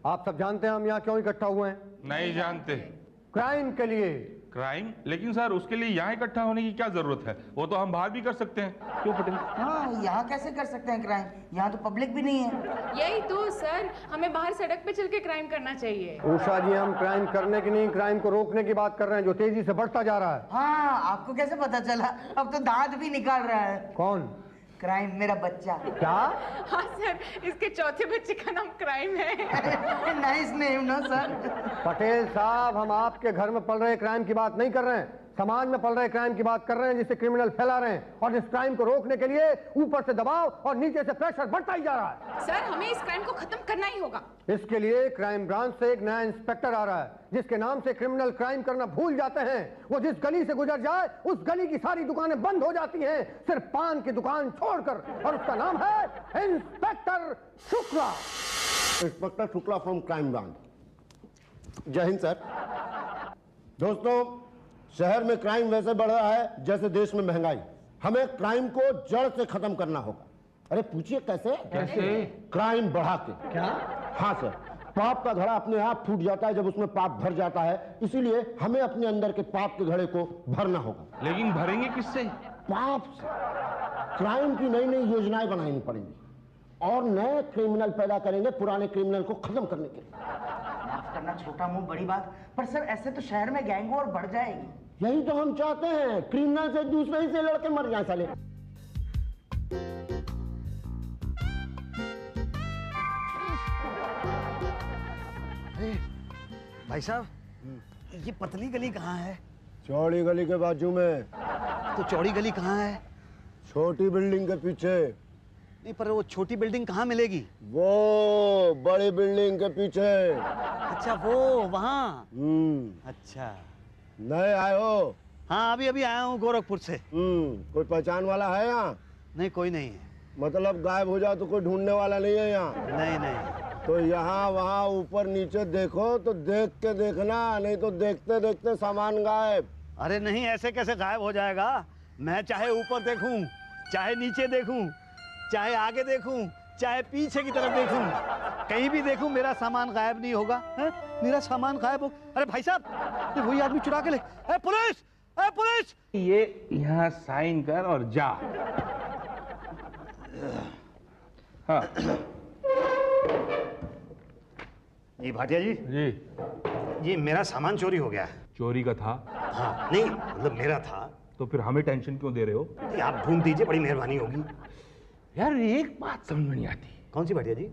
आप सब जानते हैं हम यहाँ क्यों इकट्ठा हुए हैं? नहीं जानते। क्राइम के लिए। क्राइम? लेकिन सर उसके लिए यहाँ इकट्ठा होने की क्या जरूरत है? वो तो हम बाहर भी कर सकते हैं। क्यों पटेल? हाँ, यहाँ कैसे कर सकते हैं क्राइम? यहाँ तो पब्लिक भी नहीं है। यही तो सर, हमें बाहर सड़क पे चल के क्राइम करना चाहिए। उषा जी, हम क्राइम करने की नहीं, क्राइम को रोकने की बात कर रहे हैं जो तेजी से बढ़ता जा रहा है। हाँ, आपको कैसे पता चला? अब तो दांत भी निकाल रहा है। कौन? क्राइम, मेरा बच्चा। क्या? हाँ सर, इसके चौथे बच्चे का नाम क्राइम है। नाइस नेम ना सर। पटेल साहब, हम आपके घर में पल रहे क्राइम की बात नहीं कर रहे हैं, समाज में पल रहे क्राइम की बात कर रहे हैं जिससे क्रिमिनल फैला रहे हैं, और इस क्राइम को रोकने के लिए ऊपर से दबाव और नीचे से प्रेशर बढ़ता ही जा रहा है। सर, हमें इस क्राइम को खत्म करना ही होगा। इसके लिए क्राइम ब्रांच से एक नया इंस्पेक्टर आ रहा है जिसके नाम से क्रिमिनल क्राइम करना भूल जाते हैं। वो जिस गली से गुजर जाए उस गली की सारी दुकानें बंद हो जाती हैं, सिर्फ पान की दुकान छोड़कर, और उसका नाम है inspector Shukla. Inspector Shukla from crime branch. जय हिंद सर। दोस्तों, शहर में क्राइम वैसे बढ़ रहा है जैसे देश में महंगाई। हमें क्राइम को जड़ से खत्म करना होगा। अरे पूछिए कैसे? क्राइम बढ़ा के। क्या? हाँ सर, पाप का घड़ा अपने आप फूट जाता है जब उसमें पाप भर जाता है। इसीलिए हमें अपने अंदर के पाप के घड़े को भरना होगा। लेकिन भरेंगे किससे? पाप से। क्राइम की नई नई योजनाएं बनानी पड़ेंगी और नए क्रिमिनल पैदा करेंगे पुराने क्रिमिनल को खत्म करने के लिए। माफ करना छोटा मुंह बड़ी बात, पर सर ऐसे तो शहर में गैंग वॉर बढ़ जाएगी। यही तो हम चाहते हैं, क्रिमिनल से दूसरे ही से लड़के मर जाए साले। भाई साहब, ये पतली गली कहाँ है? चौड़ी गली के बाजू में। तो चौड़ी गली कहाँ है? छोटी बिल्डिंग के पीछे। नहीं, पर वो छोटी बिल्डिंग कहाँ मिलेगी? वो बड़ी बिल्डिंग के पीछे। अच्छा, वो वहाँ। अच्छा, नए आए हो? हाँ, अभी अभी आया हूँ गोरखपुर से। कोई पहचान वाला है यहाँ? नहीं, कोई नहीं है। मतलब गायब हो जाओ तो कोई ढूंढने वाला नहीं है यहाँ? नहीं नहीं। तो यहाँ वहाँ ऊपर नीचे देखो तो देख के देखना, नहीं तो देखते देखते सामान गायब। अरे नहीं, ऐसे कैसे गायब हो जाएगा? मैं चाहे ऊपर देखूं, चाहे नीचे देखूं, चाहे आगे देखूं, चाहे पीछे की तरफ देखूं, कहीं भी देखूं, मेरा सामान गायब नहीं होगा। है? मेरा सामान गायब हो। अरे भाई साहब, वही आदमी चुरा के ले। ए पुलिस! ए पुलिस! ये यहाँ साइन कर और जा। हाँ जी भाटिया जी, जी। ये मेरा सामान चोरी हो गया है। चोरी का था? हाँ, नहीं मतलब मेरा था। तो फिर हमें टेंशन क्यों दे रहे हो? आप ढूंढ दीजिए, बड़ी मेहरबानी होगी। यार एक बात समझ में नहीं आती। कौन सी भाटिया जी?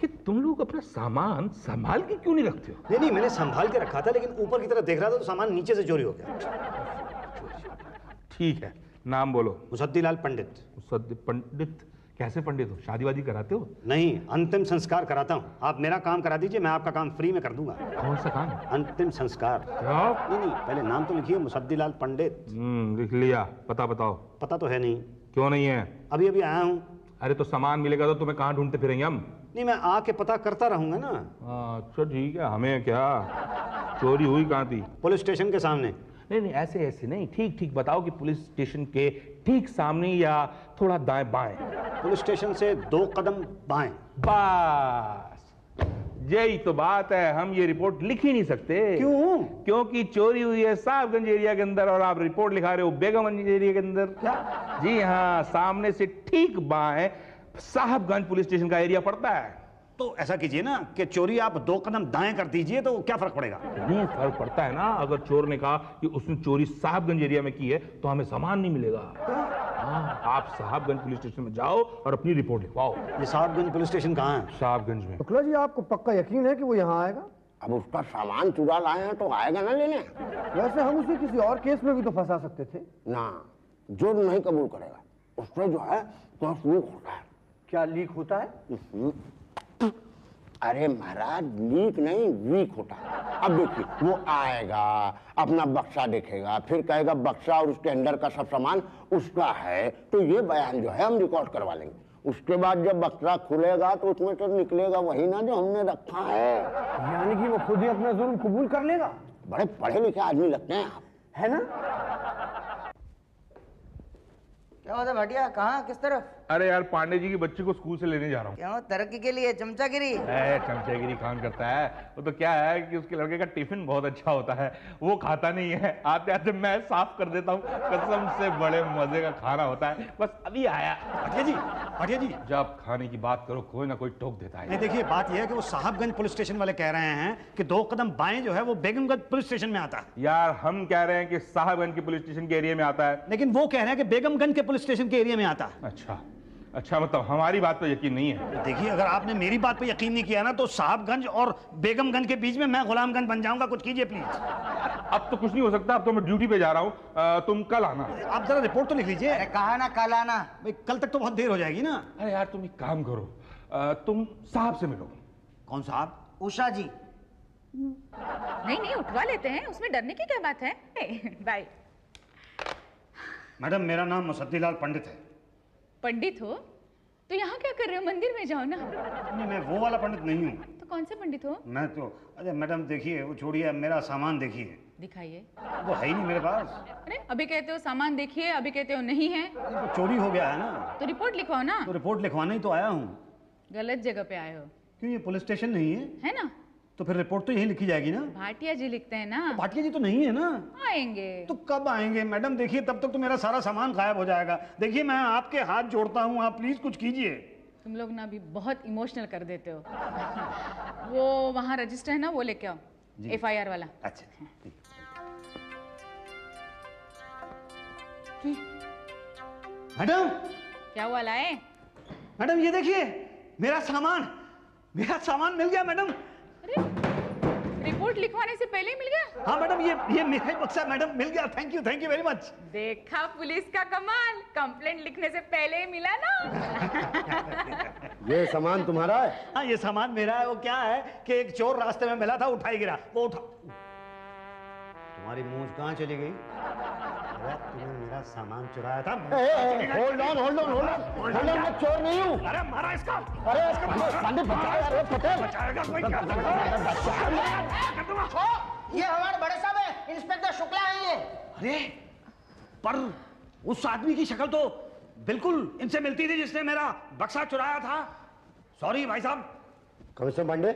कि तुम लोग अपना सामान संभाल के क्यों नहीं रखते हो? नहीं नहीं, मैंने संभाल के रखा था, लेकिन ऊपर की तरफ देख रहा था तो सामान नीचे से चोरी हो गया। ठीक है, नाम बोलो। मुसद्दीलाल पंडित। मुसद्दी पंडित? कैसे पंडित हो? शादी वादी कराते हो? नहीं, अंतिम संस्कार कराता हूँ। आप मेरा काम करा दीजिए, मैं आपका काम फ्री में कर दूंगा। कौन सा काम? अंतिम संस्कार। नहीं नहीं, पहले नाम तो लिखिए, मुसद्दीलाल पंडित। लिख लिया। पता बताओ। पता तो है नहीं। क्यों नहीं है? अभी अभी आया हूँ। अरे तो सामान मिलेगा तो तुम्हें कहाँ ढूंढते फिरेंगे हम? नहीं, मैं आके पता करता रहूंगा ना। अच्छा ठीक है, हमें क्या? चोरी हुई कहाँ थी? पुलिस स्टेशन के सामने। नहीं नहीं, ऐसे ऐसे नहीं, ठीक ठीक बताओ कि पुलिस स्टेशन के ठीक सामने या थोड़ा दाएं बाएं? पुलिस स्टेशन से 2 कदम बाएं। बस यही तो बात है, हम ये रिपोर्ट लिख ही नहीं सकते। क्यों? क्योंकि चोरी हुई है साहबगंज एरिया के अंदर और आप रिपोर्ट लिखा रहे हो बेगमगंज एरिया के अंदर। क्या? जी हाँ, सामने से ठीक बाएं साहबगंज पुलिस स्टेशन का एरिया पड़ता है। तो ऐसा कीजिए ना कि चोरी आप 2 कदम दाएं कर दीजिए, तो क्या फर्क पड़ेगा? नहीं फर्क पड़ता है ना। अगर चोर ने कहा कि उसने चोरी साहबगंज एरिया में की है तो हमें सामान नहीं मिलेगा। हाँ, आप साहबगंज पुलिस स्टेशन में जाओ और अपनी रिपोर्ट लिखवाओ। ये साहबगंज पुलिस स्टेशन कहाँ है? साहबगंज में। शुक्ला जी, आपको पक्का यकीन है कि वो यहाँ आएगा? अब उसका सामान चुरा लाए हैं तो आएगा ना लेने। वैसे हम उसे किसी और केस में भी तो फंसा सकते थे ना, जो नहीं कबूल करेगा उससे जो है तो लीक होता है। क्या लीक होता है? अरे महाराज, लीक नहीं वीक होता है। अब देखिए, वो आएगा, अपना बक्सा देखेगा, फिर कहेगा बक्सा और उसके अंदर का सब सामान उसका है, तो ये बयान जो है हम रिकॉर्ड करवा लेंगे। उसके बाद जब बक्सा खुलेगा तो उसमें तो निकलेगा वही ना जो हमने रखा है। यानी कि वो खुद ही अपना जुर्म कबूल कर लेगा? बड़े पढ़े लिखे आदमी लगते हैं आप, है ना? क्या बात है भाटिया, कहाँ, किस तरफ? अरे यार पांडे जी की बच्ची को स्कूल से लेने जा रहा हूँ। क्यों, तरक्की के लिए चमचागिरी? चमचागिरी कौन करता है? वो तो क्या है कि उसके लड़के का टिफिन बहुत अच्छा होता है, वो खाता नहीं है, आते आते मैं साफ कर देता हूँ, कसम से बड़े मजे का खाना होता है। बस अभी आया। भाटिया जी जब खाने की बात करो कोई ना कोई टोक देता है। नहीं देखिए, बात यह है कि वो साहबगंज पुलिस स्टेशन वाले कह रहे हैं कि 2 कदम बाएं जो है वो बेगमगंज पुलिस स्टेशन में आता है। यार हम कह रहे हैं कि साहबगंज के पुलिस स्टेशन के एरिया में आता है, लेकिन वो कह रहे हैं कि बेगमगंज के पुलिस स्टेशन के एरिया में आता है। अच्छा मतलब हमारी बात पे यकीन नहीं है? देखिए, अगर आपने मेरी बात पे यकीन नहीं किया ना तो साहबगंज और बेगमगंज के बीच में मैं गुलामगंज बन जाऊंगा। कुछ कीजिए प्लीज। अब तो कुछ नहीं हो सकता, अब तो मैं ड्यूटी पे जा रहा हूँ, तुम कल आना। आप जरा रिपोर्ट तो लिख लीजिए। अरे कहा ना कल आना। भाई कल तक तो बहुत देर हो जाएगी ना। अरे यार तुम एक काम करो, तुम साहब से मिलो। कौन साहब? उषा जी। नहीं उठवा लेते हैं, उसमें डरने की क्या बात है। बाय। मैडम मेरा नाम मुसद्दीलाल पंडित है। पंडित हो तो यहाँ क्या कर रहे हो? मंदिर में जाओ ना। नहीं, मैं वो वाला पंडित नहीं हूँ। तो कौन से पंडित हो? मैं तो, अरे मैडम देखिए, वो छोड़िए, मेरा सामान देखिए। दिखाइए। वो है ही नहीं मेरे पास। अरे अभी कहते हो सामान देखिए, अभी कहते हो नहीं है। तो चोरी हो गया है ना। तो रिपोर्ट लिखवाओ ना। तो रिपोर्ट लिखवाने ही तो आया हूँ। गलत जगह पे आए हो। क्यों, ये पुलिस स्टेशन नहीं है ना? तो फिर रिपोर्ट तो यही लिखी जाएगी ना। भाटिया जी लिखते हैं ना। भाटिया जी तो नहीं है ना। आएंगे तो कब आएंगे मैडम? देखिए तब तक तो मेरा सारा सामान गायब हो जाएगा। देखिए मैं आपके हाथ जोड़ता हूँ, आप प्लीज कुछ कीजिए। तुम लोग ना अभी बहुत इमोशनल कर देते हो। वो वहाँ रजिस्टर है ना, वो लेके आओ, FIR वाला। अच्छा मैडम। क्या हुआ, लाए? मैडम ये देखिए, मेरा सामान मिल गया मैडम। अरे रिपोर्ट लिखवाने से पहले ही मिल गया? हाँ मैडम, ये मेरा ही बक्सा मैडम, मिल गया। Thank you very much. देखा पुलिस का कमाल, कंप्लेंट लिखने से पहले ही मिला ना। ये सामान तुम्हारा है? हाँ ये सामान मेरा है। वो क्या है कि एक चोर रास्ते में मिला था, उठाई गिरा, वो उठा। तुम्हारी मूंछ कहाँ चली गई? तुमने मेरा सामान चुराया था। होल्ड ऑन, मैं चोर नहीं हूँ। अरे मारा इसका। अरे पंडित बचाओ यार, पटेल। बचाएगा कोई क्या? ये हमारे बड़े साहब है, इंस्पेक्टर शुक्ला है ये। अरे पर उस आदमी की शक्ल तो बिल्कुल इनसे मिलती थी जिसने मेरा बक्सा चुराया था। सॉरी भाई साहब। कमिश्नर पांडे,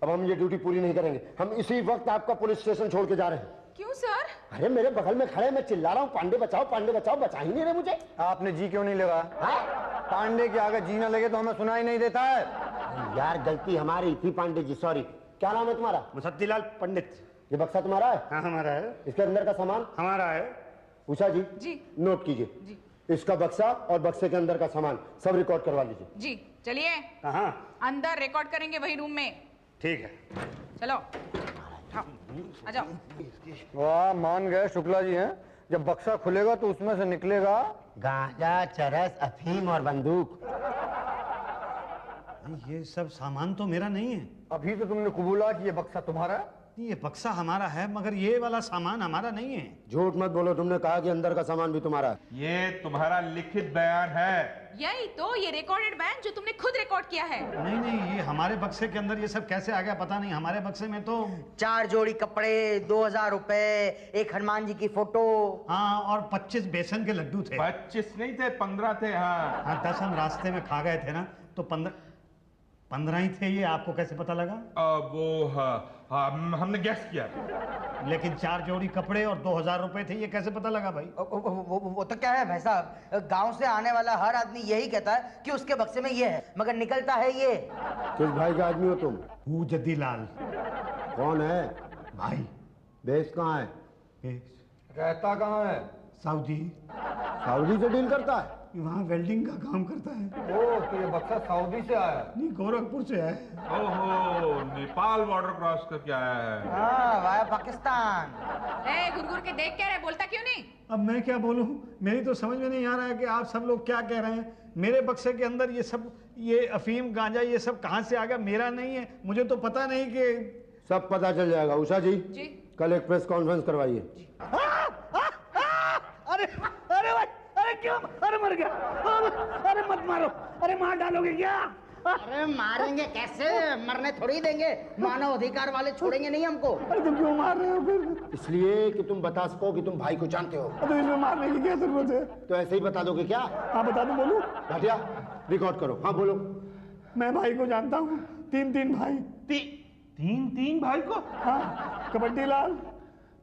अब हम ये ड्यूटी पूरी नहीं करेंगे। हम इसी वक्त आपका पुलिस स्टेशन छोड़ के जा रहे हैं। क्यों सर? अरे मेरे बगल में खड़े, मैं चिल्ला रहा हूँ पांडे बचाओ, बचा ही नहीं रहे मुझे। आपने जी क्यों नहीं लगा? पांडे के आगे जी ना लगे तो हमें सुनाई नहीं देता है। यार गलती हमारी थी पांडे जी, सॉरी। क्या नाम है तुम्हारा? मुसद्दीलाल पंडित। ये बक्सा तुम्हारा है? हाँ हमारा है। इसके अंदर का सामान हमारा है। उषा जी जी नोट कीजिए, इसका बक्सा और बक्से के अंदर का सामान सब रिकॉर्ड करवा लीजिए। जी चलिए। कहाँ? अंदर रिकॉर्ड करेंगे, वही रूम में। ठीक है। चलो आ जाओ। वाह, मान गए शुक्ला जी हैं। जब बक्सा खुलेगा तो उसमें से निकलेगा गांजा, चरस, अफीम और बंदूक। ये सब सामान तो मेरा नहीं है। अभी तो तुमने कबूला कि ये बक्सा तुम्हारा है। ये बक्सा हमारा है, मगर ये वाला सामान हमारा नहीं है। झूठ मत बोलो, तुमने कहा कि अंदर का सामान भी तुम्हारा है। ये तुम्हारा लिखित बयान है। यही तो, ये रिकॉर्डेड बयान जो तुमने खुद रिकॉर्ड किया है। नहीं, ये हमारे बक्से के अंदर ये सब कैसे आ गया पता नहीं। हमारे बक्से में तो 4 जोड़ी कपड़े, 2000 रुपए, एक हनुमान जी की फोटो। हाँ, और 25 बेसन के लड्डू थे। 25 नहीं थे, 15 थे। हाँ 10 हम रास्ते में खा गए थे ना, तो 15 ही थे। ये आपको कैसे पता लगा? हमने गैस किया। लेकिन 4 जोड़ी कपड़े और 2000 रुपए थे, ये कैसे पता लगा भाई? वो तो क्या है भाई साहब, गांव से आने वाला हर आदमी यही कहता है कि उसके बक्से में ये है, मगर निकलता है ये। किस भाई का आदमी हो तुम? हूँ जद्दीलाल। कौन है भाई? बेस कहाँ है? रहता कहाँ है? सऊदी। सऊदी से डील करता है? वहाँ वेल्डिंग का काम करता है। ओ, तो ये बक्सा सऊदी से आया? नहीं, गोरखपुर से है। ओहो, नेपाल बॉर्डर क्रॉस करके आया है। हाँ, वाया पाकिस्तान। गुरगुर के देख क्या रहे, बोलता क्यों नहीं? अब मैं क्या बोलूं, मेरी तो समझ में नहीं आ रहा है कि आप सब लोग क्या कह रहे हैं। मेरे बक्से के अंदर ये सब, ये अफीम गांजा ये सब कहाँ से आ गया? मेरा नहीं है, मुझे तो पता नहीं कि। सब पता चल जाएगा। उषा जी, कल एक प्रेस कॉन्फ्रेंस करवाइए। अरे क्यों? अरे मर गया। अरे मत मारो, अरे मार डालोगे क्या? अरे मारेंगे कैसे, मरने थोड़ी देंगे, मानव अधिकार वाले छोड़ेंगे नहीं हमको। अरे तुम क्यों मार रहे हो फिर? इसलिए कि तुम बता सको कि तुम भाई को जानते हो। तो इसमें मारने की क्या जरूरत है? तो ऐसे ही बता दोगे क्या? हाँ बता दो, बोलो। घटिया, रिकॉर्ड करो। हाँ बोलो। मैं भाई को जानता हूँ, 3 भाई। 3 भाई को? हाँ, कबड्डी लाल,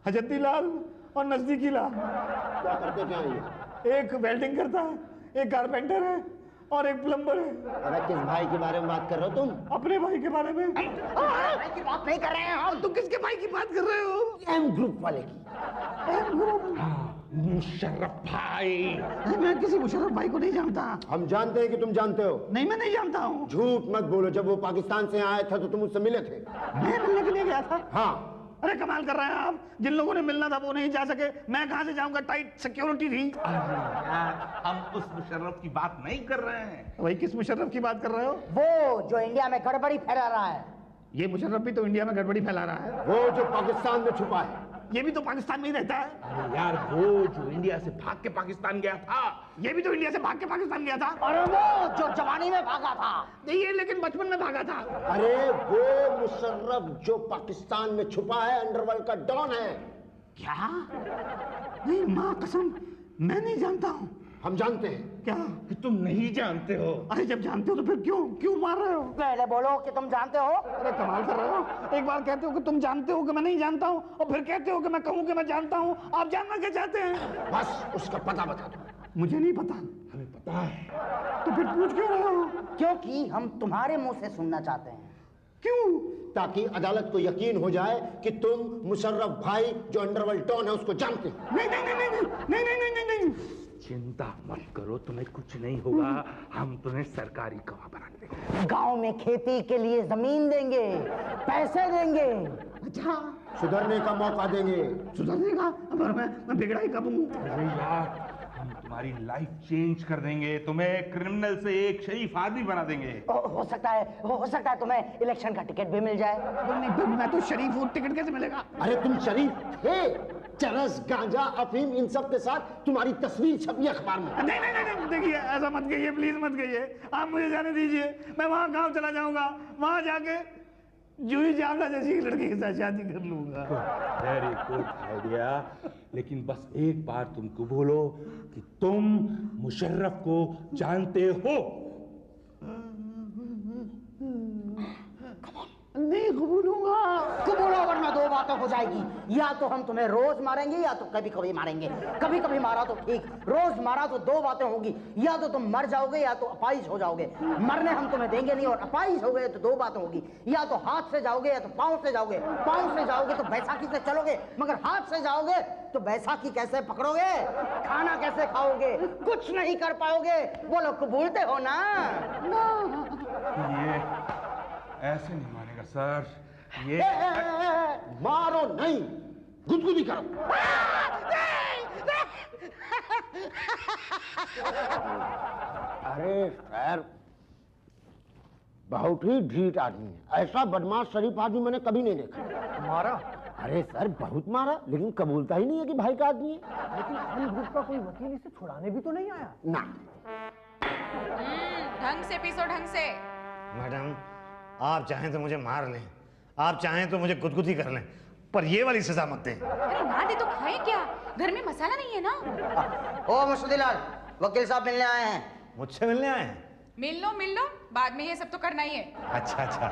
हजती लाल और नजदीकी लाल। क्या करते क्या ये? एक वेल्डिंग करता है, एक कारपेंटर है और एक प्लम्बर है। अरे किस भाई के बारे में बात कर रहे हो तुम? अपने भाई के बारे में। भाई की बात नहीं कर रहे हैं हम। तुम किसके भाई की बात कर रहे हो? एम ग्रुप वाले की। मुशर्रफ भाई। मैं किसी मुशर्रफ भाई को नहीं जानता। हम जानते हैं कि तुम जानते हो। नहीं, मैं नहीं जानता हूँ। झूठ मत बोलो। जब वो पाकिस्तान से आया था तो तुम उससे मिले थे? मैं मिलने के लिए गया था। हाँ। अरे कमाल कर रहे हैं आप, जिन लोगों ने मिलना था वो नहीं जा सके, मैं कहां से जाऊंगा? टाइट सिक्योरिटी थी। यार हम उस मुशर्रफ की बात नहीं कर रहे हैं। भाई किस मुशर्रफ की बात कर रहे हो? वो जो इंडिया में गड़बड़ी फैला रहा है। ये मुशर्रफ भी तो इंडिया में गड़बड़ी फैला रहा है। वो जो पाकिस्तान में छुपा है। ये भी तो पाकिस्तान में ही रहता है। अरे यार वो जो इंडिया से भाग के पाकिस्तान गया था। ये भी तो इंडिया से भाग के पाकिस्तान गया था। और वो जो जवानी में भागा था। नहीं, ये लेकिन बचपन में भागा था। अरे वो मुशर्रफ जो पाकिस्तान में छुपा है, अंडरवर्ल्ड का डॉन है। क्या? नहीं, माँ कसम, मैं नहीं जानता हूँ। हम जानते हैं। क्या? कि तुम नहीं जानते हो? अरे जब जानते हो तो फिर क्यों मार रहे हो? पहले बोलो कि तुम जानते हो। अरे कमाल कर रहे हो, एक बार कहते हो कि तुम जानते हो कि मैं नहीं जानता हूँ, और फिर कहते हो कि मैं कहूँ कि मैं जानता हूँ। आप जानना क्या चाहते हैं? बस उसका पता बता दो। मुझे नहीं पता। हमें पता है। तो फिर पूछ क्यों रहे हो? क्योंकि हम तुम्हारे मुंह से सुनना चाहते हैं। क्यों? ताकि अदालत को यकीन हो जाए कि तुम मुशर्रफ भाई जो अंडरवर्ल्ड डॉन है उसको जानते हो। नहीं नहीं नहीं नहीं नहीं नहीं नहीं नहीं नहीं। चिंता मत करो, तुम्हें कुछ नहीं होगा। हम तुम्हें सरकारी गवाह बना देंगे। गांव में खेती के लिए जमीन देंगे, पैसे देंगे। अच्छा, सुधरने का मौका देंगे। सुधरने का? अब मैं बिगड़ा ही कब हूँ? अरे यार हम तुम्हारी लाइफ चेंज कर देंगे। तुम्हें क्रिमिनल से एक शरीफ आदमी बना देंगे। हो सकता है तुम्हें इलेक्शन का टिकट भी मिल जाए। नहीं, मैं तो शरीफ हूँ, टिकट कैसे मिलेगा? अरे तुम शरीफ थे। चरस, गांजा, अफीम, इन सब के साथ तुम्हारी तस्वीर छपी अखबार में। नहीं नहीं नहीं, देखिए ऐसा मत कहिए, प्लीज मत कहिए। आप मुझे जाने दीजिए, मैं वहाँ गाँव चला जाऊंगा, वहाँ जाके जूही चावला जैसी एक लड़की के साथ शादी कर लूंगा। Very good idea. लेकिन बस एक बार तुमको बोलो कि तुम मुशर्रफ को जानते हो। नहीं कबूलूंगा। कबूलो वरना दो बातें हो जाएगी। या तो हम तुम्हें रोज मारेंगे या तो कभी कभी मारेंगे। कभी कभी मारा तो ठीक, रोज मारा तो दो बातें होगी। या तो तुम मर जाओगे या तो अपाहिज हो जाओगे। मरने हम तुम्हें देंगे नहीं, और अपाहिज हो गए तो दो बातें होगी। या तो हाथ से जाओगे या तो पाँव से जाओगे। पाँव से जाओगे तो बैसाखी से चलोगे, मगर हाथ से जाओगे तो बैसाखी कैसे पकड़ोगे? खाना कैसे खाओगे? कुछ नहीं कर पाओगे। बोलो कबूलते हो ना? ये ऐसे नहीं मानेगा सर। ये मारो नहीं, गुदगुदी करो। अरे सर, बहुत ही ढीठ आदमी है। ऐसा बदमाश शरीफ आदमी मैंने कभी नहीं देखा। मारा? अरे सर बहुत मारा, लेकिन कबूलता ही नहीं है कि भाई का आदमी है। लेकिन हम ग्रुप का कोई वकील इसे छुड़ाने भी तो नहीं आया ना। ढंग से पीसो, ढंग से। मैडम, आप चाहें तो मुझे मार लें, आप चाहें तो मुझे गुदगुदी कर लें, पर ये वाली सजा मत दें। अरे ना दे तो खाए क्या? घर में मसाला नहीं है ना? ओ मुस्तदीलाल, वकील साहब मिलने आए हैं। मुझसे मिलने आए हैं? मिल लो, बाद में ये सब तो करना ही है। अच्छा अच्छा,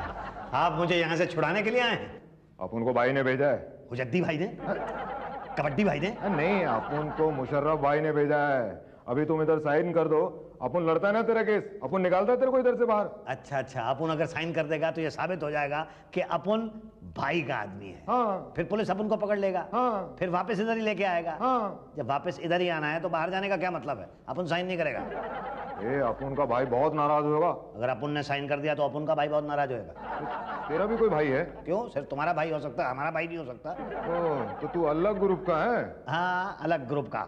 आप मुझे यहाँ से छुड़ाने के लिए आए हैं? अपन को भाई ने भेजा है। हुजद्दी भाई ने? कबड्डी भाई ने? नहीं, अपन को मुशर्रफ भाई ने भेजा है। अभी तुम इधर साइन कर दो, अपन लड़ता है ना तेरा केस, अपन निकालता है तेरे को इधर से बाहर। अच्छा अच्छा, अपन अगर साइन कर देगा तो ये साबित हो जाएगा कि अपन भाई का आदमी है। हाँ। फिर पुलिस अपन को पकड़ लेगा। हाँ। फिर वापस इधर ही लेके आएगा। हाँ। जब वापस इधर ही आना है तो बाहर जाने का क्या मतलब है? अपन साइन नहीं करेगा। ए, अपन का भाई बहुत नाराज होगा। अगर अपन ने साइन कर दिया तो अपन का भाई बहुत नाराज होएगा। तेरा भी कोई भाई है? क्यों? सिर्फ तुम्हारा भाई हो सकता है, हमारा भाई नहीं हो सकता। तो तू अलग ग्रुप का है? हाँ, अलग ग्रुप का।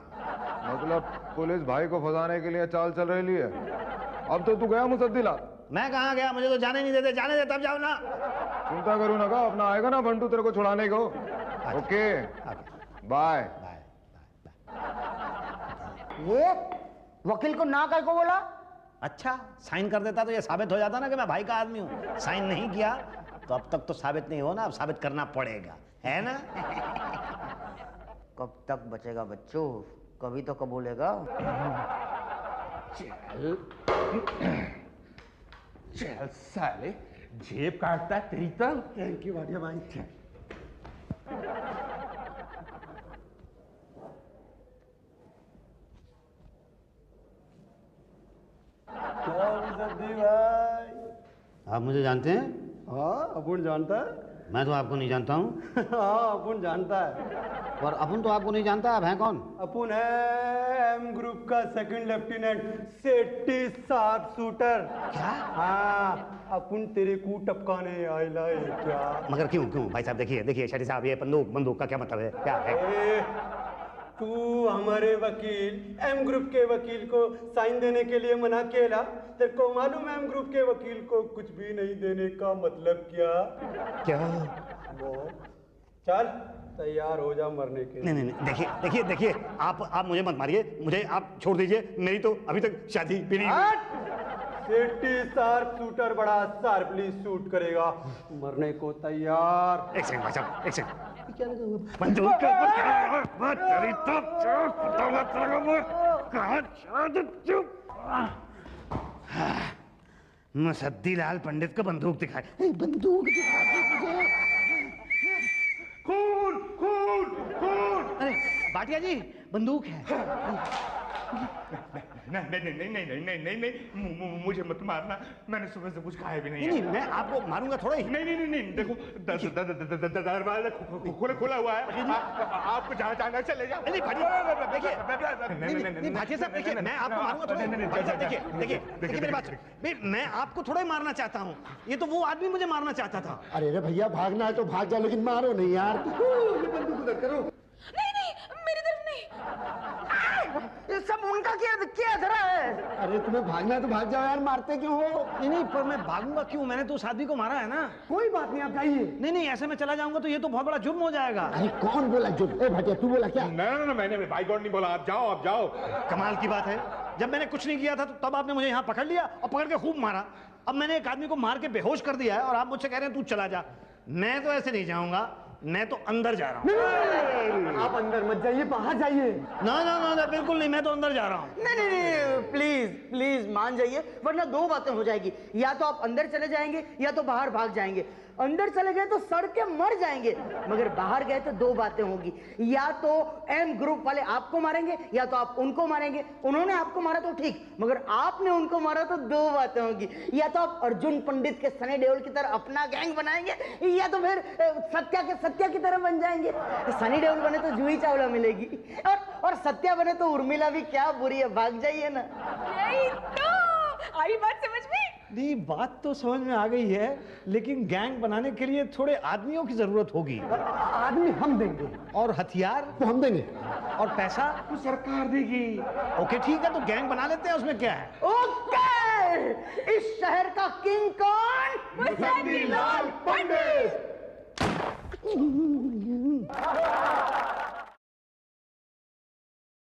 मतलब पुलिस भाई को फंसाने के लिए चाल चल रही है। अब तो तू गया मुसद्दिला। मैं कहाँ गया? मुझे तो जाने नहीं देते। जाने दे तब जाओ ना। चिंता करूँ ना, का अपना आएगा ना बंटू तेरे को छुड़ाने को। Okay, bye. ये वकील को ना कह को बोला? अच्छा, साइन कर देता तो ये साबित हो जाता ना कि मैं भाई का आदमी हूँ। साइन नहीं किया तो अब तक तो साबित नहीं हो ना, अब साबित करना पड़ेगा, है ना? कब तक बचेगा बच्चों, कभी तो कबूलेगा। चल चल साले, जेब काटता है तेरी तरफ। थैंक यू भाटिया भाई। आप मुझे जानते हैं? हाँ अपुन जानता है। मैं तो आपको नहीं जानता हूँ। हाँ अपुन जानता है। और अपुन तो आपको नहीं जानता, आप हैं कौन? अपुन है एम ग्रुप का second lieutenant Shetty sharp shooter. क्या? हाँ अपुन तेरे को टपकाने आइला है क्या? मगर क्यों क्यों भाई साहब? देखिए देखिए शेट्टी साहब, ये बंदूक का क्या मतलब है, क्या है? ए, तू हमारे वकील एम ग्रुप के वकील को साइन देने के लिए मना किया। तेरे को मालूम है एम ग्रुप के वकील को कुछ भी नहीं देने का मतलब क्या? क्या? वो चल तैयार हो जा मरने के लिए। नहीं नहीं देखिए देखिए देखिए, आप मुझे मत मारिए, मुझे आप छोड़ दीजिए, मेरी तो अभी तक शादी भी नहीं हुई। सेट्टी शार्प शूटर बड़ा शार्पली शूट करेगा, मरने को तैयार। एक सेकंड भाई साहब, एक सेकंड। क्या लगा हुआ? बंदूक के ऊपर क्या? मत तेरी तो बताऊंगा तेरे को मैं कहां चुप। मुसद्दीलाल पंडित को बंदूक दिखाए। बंदूक दिखाई मुझे। खून खून खून। अरे भाटिया जी, बंदूक है। नहीं, मुझे मत मारना, मैंने सुबह से कुछ खाया भी नहीं है। नहीं, मैं आपको मारूंगा थोड़ा ही। नहीं, देखो दरवाजा खुला हुआ है, आपको जहाँ जाना चले जाओ। नहीं भाटिया साहब, देखिए मैं आपको मारूंगा थोड़ा। देखिए मेरी बात सुनिए, मैं आपको थोड़ा ही मारना चाहता हूँ, ये तो वो आदमी मुझे मारना चाहता था। अरे भैया भागना है तो भाग जा, लेकिन मारो नहीं यार। बंदूक उधर करो। नहीं, मेरी तरफ नहीं। ये सब उनका क्या धरा है? अरे तुम्हें भागना है तो भाग जाओ यार, मारते क्यों हो? नहीं, पर मैं भागूंगा क्यों? मैंने तो उस आदमी को मारा है ना। कोई बात नहीं, आप जाइए। नहीं, ऐसे में चला जाऊंगा तो ये तो बहुत बड़ा जुर्म हो जाएगा। अरे कौन बोला जुर्म? ए भाटिया तू बोला क्या? ना, मैंने भाई गॉड नहीं बोला, आप जाओ। कमाल की बात है, जब मैंने कुछ नहीं किया था तो तब आपने मुझे यहाँ पकड़ लिया और पकड़ के खूब मारा। अब मैंने एक आदमी को मार के बेहोश कर दिया है और आप मुझसे कह रहे हैं तू चला जा। मैं तो ऐसे नहीं जाऊंगा, मैं तो अंदर जा रहा हूँ। आप अंदर मत जाइए, बाहर जाइए। ना, बिल्कुल नहीं, मैं तो अंदर जा रहा हूँ। नहीं, प्लीज मान जाइए, वरना दो बातें हो जाएगी। या तो आप अंदर चले जाएंगे या तो बाहर भाग जाएंगे। अंदर चले गए तो सड़ के मर जाएंगे, मगर बाहर गए तो दो बातें होगी। या तो एम ग्रुप वाले आपको मारेंगे या तो आप उनको मारेंगे। उन्होंने आपको मारा तो ठीक, मगर आपने उनको मारा तो दो बातें होगी। या तो आप अर्जुन पंडित के सनी देओल की तरह अपना गैंग बनाएंगे या तो फिर सत्या की तरह बन जाएंगे। सनी देओल बने तो जूही चावला मिलेगी और सत्या बने तो उर्मिला भी क्या बुरी है, भाग जाइए ना। यही तो आई बात समझ में। नहीं, बात तो समझ में आ गई है, लेकिन गैंग बनाने के लिए थोड़े आदमियों की जरूरत होगी। आदमी हम देंगे और हथियार तो हम देंगे। और पैसा तो सरकार देगी। ओके ठीक है, तो गैंग बना लेते हैं, उसमें क्या है। ओके, इस शहर का किंग कौन? मुसद्दीलाल पंडित।